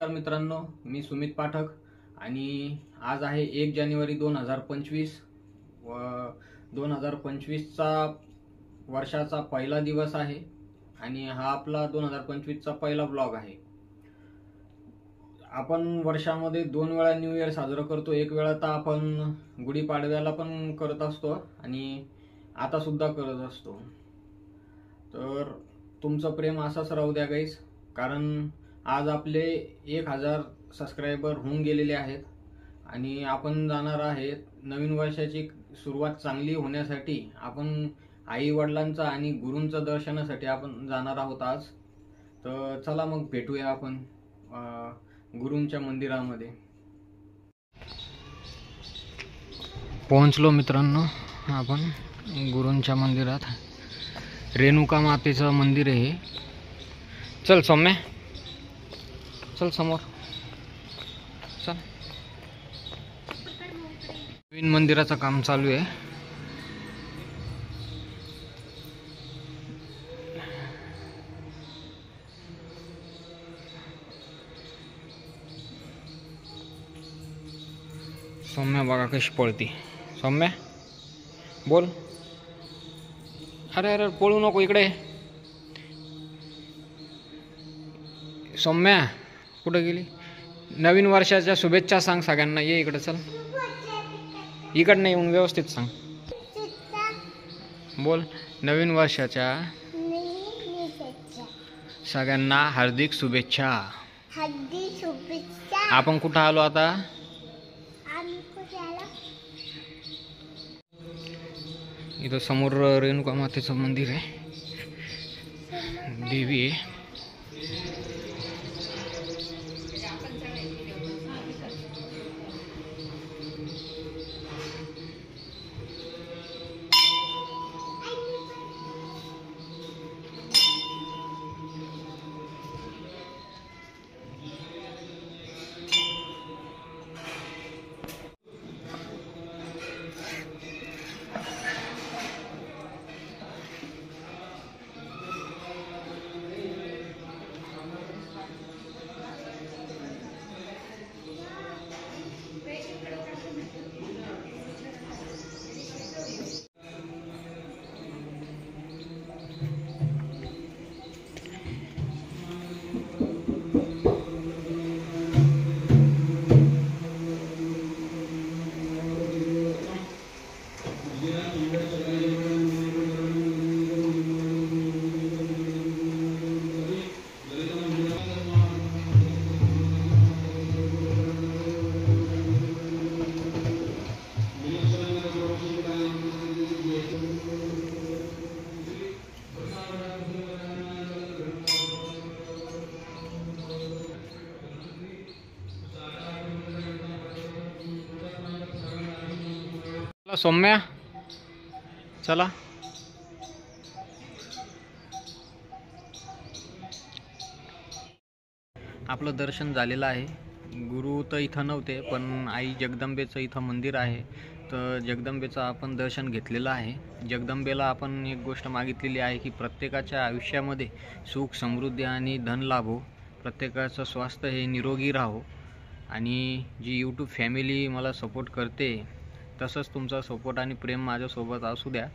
नमस्कार मित्रांनो, मी सुमित पाठक आणि आज आहे 1 जानेवारी 2025 व 2025चा वर्षाचा पहिला दिवस आहे आणि हा आपला 2025चा पहिला ब्लॉग आहे। आपण वर्षामध्ये 2 वेळा न्यू इयर साजरा करतो। एक वेळा तर आपण गुढीपाडव्याला पण करत असतो आणि आता सुद्धा करत असतो। तर तुमचं प्रेम असंच राहू द्या गाईस, कारण आज आपले 1000 सबस्क्रायबर होऊन गेलेले आहेत आणि आपण जाणार आहेत नवीन वर्षाची सुरुवात चांगली होण्यासाठी। आपण आई वडिलांचा आणि गुरूंचा दर्शनासाठी आपण जाणार आहोत आज। तर चला मग भेटूया आपण गुरूंच्या मंदिरामध्ये। पोहोचलो मित्रांनो आपण गुरूंच्या मंदिरात। रेणुका मातेचं मंदिर आहे। चल सौम्य, चल समोर चल। नवीन मंदिराचं काम चालू आहे। सौम्या बघा कशी पळती। सौम्या बोल। अरे अरे पळू नको, इकडे। सौम्या कुठे गेली? नवीन वर्षाच्या शुभेच्छा सांग सगळ्यांना। ये इकडे, चल इकडे नाही येऊन व्यवस्थित सांग। बोल, नवीन वर्षाच्या सगळ्यांना हार्दिक शुभेच्छा। हार्दिक शुभेच्छा। आपण कुठं आलो आता? इथं समोर रेणुका मातेचं मंदिर आहे, देवी आहे। सौम्या चला। आपलं दर्शन झालेलं आहे। गुरु तर इथं नव्हते, पण आई जगदंबेचं इथं मंदिर आहे, तर जगदंबेचं आपण दर्शन घेतलेलं आहे। जगदंबेला आपण एक गोष्ट मागितलेली आहे की प्रत्येकाच्या आयुष्यामध्ये सुख समृद्धी आणि धन लाभो, प्रत्येकाचं स्वास्थ्य हे निरोगी राहो आणि जी यूट्यूब फॅमिली मला सपोर्ट करते तसंच तुमचा सपोर्ट आणि प्रेम माझ्यासोबत असू द्या।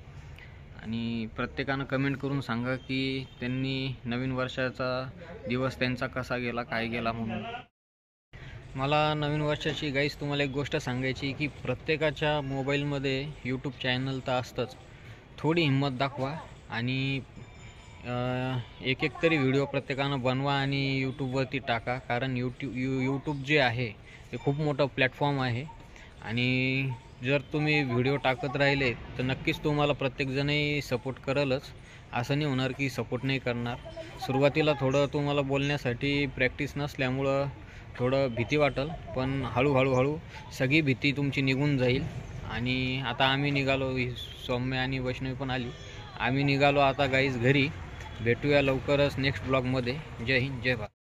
आणि प्रत्येकानं कमेंट करून सांगा की त्यांनी नवीन वर्षाचा दिवस त्यांचा कसा गेला, काय गेला म्हणून। मला नवीन वर्षाची गाईस तुम्हाला एक गोष्ट सांगायची की प्रत्येकाच्या मोबाईलमध्ये यूट्यूब चॅनल तर असतंच। थोडी हिंमत दाखवा आणि एक तरी व्हिडिओ प्रत्येकानं बनवा आणि यूट्यूबवरती टाका, कारण यूट्यूब जे आहे ते खूप मोठं प्लॅटफॉर्म आहे आणि जर तुम्ही व्हिडिओ टाकत राहिले तर नक्कीच तुम्हाला प्रत्येकजणही सपोर्ट करेलच। असं नाही होणार की सपोर्ट नाही करणार। सुरुवातीला थोडं तुम्हाला बोलण्यासाठी प्रॅक्टिस नसल्यामुळं थोडं भीती वाटेल, पण हळूहळू सगळी भीती तुमची निघून जाईल। आणि आता आम्ही निघालो, सौम्य आणि वैष्णवी पण आली। आम्ही निघालो आता गाईज घरी। भेटूया लवकरच नेक्स्ट ब्लॉगमध्ये। जय हिंद, जय भारत।